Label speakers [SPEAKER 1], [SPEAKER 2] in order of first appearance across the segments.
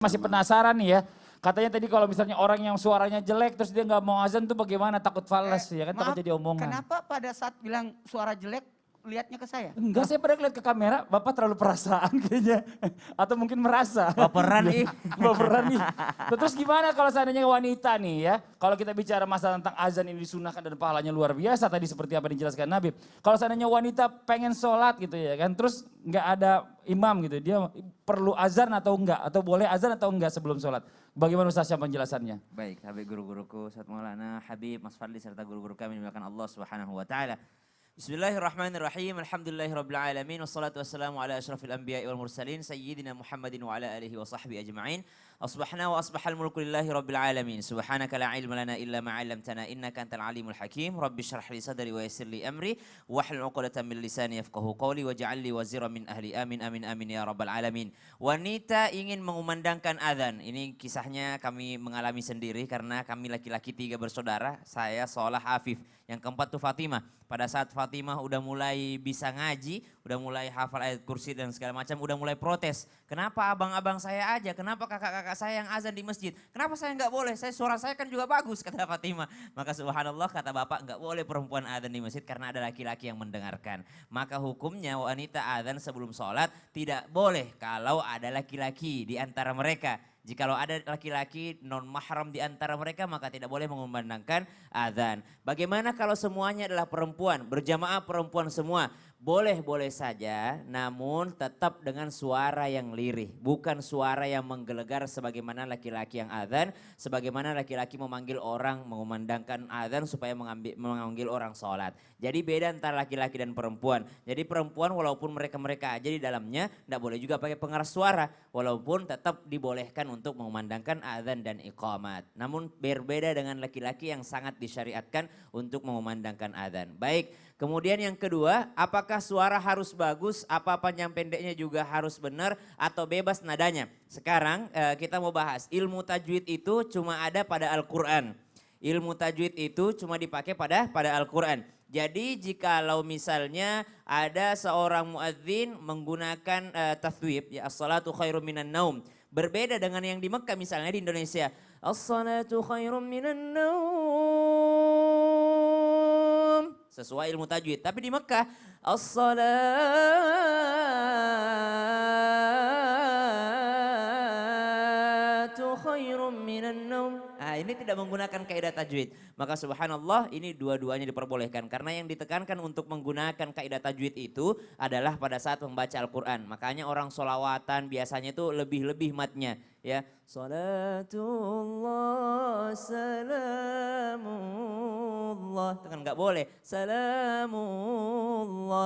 [SPEAKER 1] Masih penasaran nih ya. Katanya tadi kalau misalnya orang yang suaranya jelek terus dia nggak mau azan tuh bagaimana? Takut fales ya kan, takut jadi omongan.
[SPEAKER 2] Kenapa pada saat bilang suara jelek lihatnya ke saya?
[SPEAKER 1] Enggak, saya pada lihat ke kamera, Bapak terlalu perasaan kayaknya. Atau mungkin merasa.
[SPEAKER 3] Baperan nih.
[SPEAKER 1] Baperan nih. Terus gimana kalau seandainya wanita nih ya. Kalau kita bicara masalah tentang azan ini disunahkan dan pahalanya luar biasa tadi seperti apa dijelaskan Nabi. Kalau seandainya wanita pengen sholat gitu ya kan. Terus nggak ada imam gitu. Dia perlu azan atau enggak. Atau boleh azan atau enggak sebelum sholat. Bagaimana Ustaz penjelasannya?
[SPEAKER 3] Baik, Habib guru-guruku, Ustaz Maulana, Habib, Mas Fadli serta guru-guru kami dimuliakan Allah Subhanahu wa taala. Bismillahirrahmanirrahim. Alhamdulillahirabbil alamin wassalatu wassalamu ala asyrafil anbiya'i wal mursalin sayyidina Muhammadin wa ala alihi wa sahbihi ajma'in. Asbahna wa asbahal mulku lillahi rabbil alamin. Subhanaka la ilma lana illa ma 'allamtana innaka antal alimul hakim. Rabbi shrah li sadri wa yassir li amri wahlul 'uqdatam min lisani yafqahu qawli waj'al li waziran min ahli. Amin amin amin ya rabbal alamin. Wanita ingin mengumandangkan azan. Ini kisahnya kami mengalami sendiri karena kami laki-laki 3 bersaudara. Saya Solah, Afif. Yang keempat tuh Fatimah. Pada saat Fatimah udah mulai bisa ngaji, udah mulai hafal ayat kursi dan segala macam, udah mulai protes. Kenapa abang-abang saya aja, kenapa kakak-kakak saya yang azan di masjid? Kenapa saya nggak boleh? Suara saya kan juga bagus, kata Fatimah. Maka subhanallah kata bapak, nggak boleh perempuan azan di masjid karena ada laki-laki yang mendengarkan. Maka hukumnya wanita azan sebelum sholat tidak boleh kalau ada laki-laki di antara mereka. Jikalau ada laki-laki non mahram di antara mereka maka tidak boleh mengumandangkan azan. Bagaimana kalau semuanya adalah perempuan, berjamaah perempuan semua? Boleh-boleh saja, namun tetap dengan suara yang lirih. Bukan suara yang menggelegar sebagaimana laki-laki yang azan, sebagaimana laki-laki memanggil orang mengumandangkan azan supaya memanggil orang sholat. Jadi beda antara laki-laki dan perempuan. Jadi perempuan walaupun mereka-mereka aja di dalamnya, tidak boleh juga pakai pengeras suara. Walaupun tetap dibolehkan untuk mengumandangkan azan dan iqamat. Namun berbeda dengan laki-laki yang sangat disyariatkan untuk mengumandangkan azan. Baik, kemudian yang kedua, apakah suara harus bagus, apa panjang pendeknya juga harus benar atau bebas nadanya? Sekarang kita mau bahas ilmu tajwid itu cuma ada pada Al-Quran. Ilmu tajwid itu cuma dipakai pada Al-Quran. Jadi jikalau misalnya ada seorang muadzin menggunakan tathwib, ya as-salatu khairum minan naum. Berbeda dengan yang di Mekah misalnya di Indonesia. As-salatu khairum minan naum. Sesuai ilmu tajwid. Tapi di Mekah, as-salatu khairum minan naum. Nah, ini tidak menggunakan kaidah tajwid. Maka subhanallah ini dua-duanya diperbolehkan. Karena yang ditekankan untuk menggunakan kaidah tajwid itu adalah pada saat membaca Al-Quran. Makanya orang sholawatan biasanya itu lebih-lebih matnya. Ya, salatullah salamullah. Itu kan nggak boleh. Salamullah.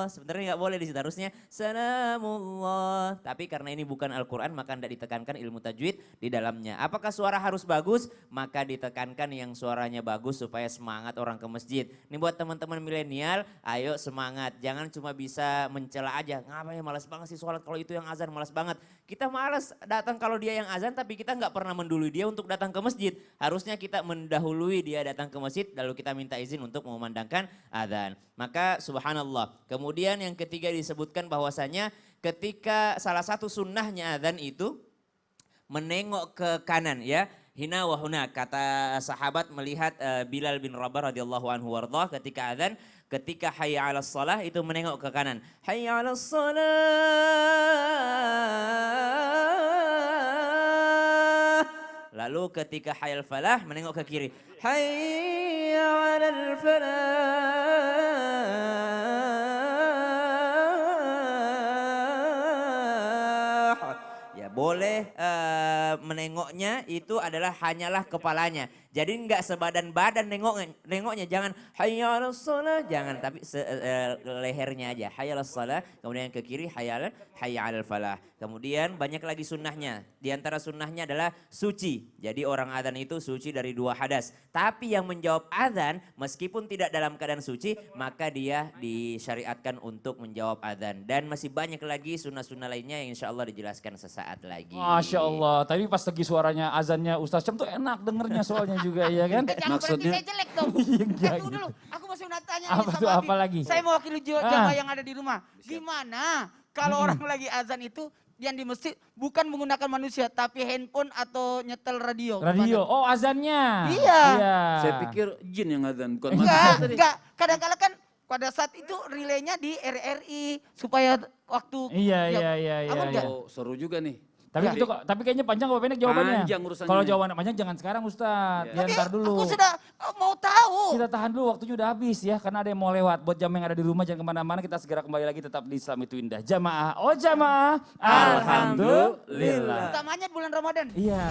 [SPEAKER 3] Sebenarnya nggak boleh di situ, harusnya salamullah. Tapi karena ini bukan Al-Quran maka tidak ditekankan ilmu tajwid di dalamnya. Apakah suara harus bagus? Maka ditekankan yang suaranya bagus supaya semangat orang ke masjid. Ini buat teman-teman milenial, ayo semangat. Jangan cuma bisa mencela aja. Ngapain malas banget sih sholat kalau itu yang azan, malas banget. Kita malas datang kalau dia yang azan tapi kita nggak pernah mendahului dia untuk datang ke masjid. Harusnya kita mendahului dia datang ke masjid lalu kita minta izin untuk mengumandangkan azan. Maka subhanallah. Kemudian yang ketiga disebutkan bahwasanya ketika salah satu sunnahnya azan itu menengok ke kanan ya. Hina wa huna, kata sahabat melihat Bilal bin Rabah radhiyallahu anhu warḍah ketika azan, ketika hayya 'alas shalah itu menengok ke kanan. Hayya 'alas shalah. Lalu ketika hayya 'alal falah menengok ke kiri. Hayya 'alal falah. Boleh menengoknya itu adalah hanyalah kepalanya. Jadi enggak sebadan badan nengoknya. Jangan hayya 'alas shalah, jangan, tapi lehernya aja. Hayya 'alas shalah, kemudian ke kiri hayya 'alal falah. Kemudian banyak lagi sunnahnya. Di antara sunnahnya adalah suci. Jadi orang azan itu suci dari 2 hadas. Tapi yang menjawab azan meskipun tidak dalam keadaan suci, maka dia disyariatkan untuk menjawab azan. Dan masih banyak lagi sunnah-sunnah lainnya yang insya Allah dijelaskan sesaat lagi.
[SPEAKER 1] Masya Allah, tadi pas lagi suaranya azannya Ustaz Syam tuh enak dengernya soalnya juga ya kan.
[SPEAKER 2] Jangan berarti saya jelek dong. Tunggu dulu, aku masih mau tanya nih sama
[SPEAKER 1] Apa lagi?
[SPEAKER 2] Saya mewakili jamaah yang ada di rumah. Gimana kalau orang lagi azan itu yang di masjid bukan menggunakan manusia tapi handphone atau nyetel radio.
[SPEAKER 1] Radio, oh azannya.
[SPEAKER 2] Iya.
[SPEAKER 4] Saya pikir jin yang adzan, bukan manusia
[SPEAKER 2] Enggak,
[SPEAKER 4] tadi.
[SPEAKER 2] enggak. Kadang-kadang kan pada saat itu relaynya di RRI supaya waktu.
[SPEAKER 1] Iya,
[SPEAKER 2] ya,
[SPEAKER 1] iya.
[SPEAKER 2] aman nggak?
[SPEAKER 4] Oh, seru juga nih.
[SPEAKER 1] Tapi itu tapi kayaknya panjang apa pendek jawabannya?
[SPEAKER 4] Panjang urusannya.
[SPEAKER 1] Kalau jawabannya panjang jangan sekarang Ustadz,
[SPEAKER 4] Iya.
[SPEAKER 1] ya, ntar dulu.
[SPEAKER 2] Aku sudah mau tahu.
[SPEAKER 1] Kita tahan dulu, waktunya udah habis ya, karena ada yang mau lewat. Buat jamaah yang ada di rumah jangan kemana-mana, kita segera kembali lagi tetap di Islam itu Indah. Jamaah, oh jamaah, alhamdulillah.
[SPEAKER 2] Utamanya bulan Ramadan.
[SPEAKER 1] Iya.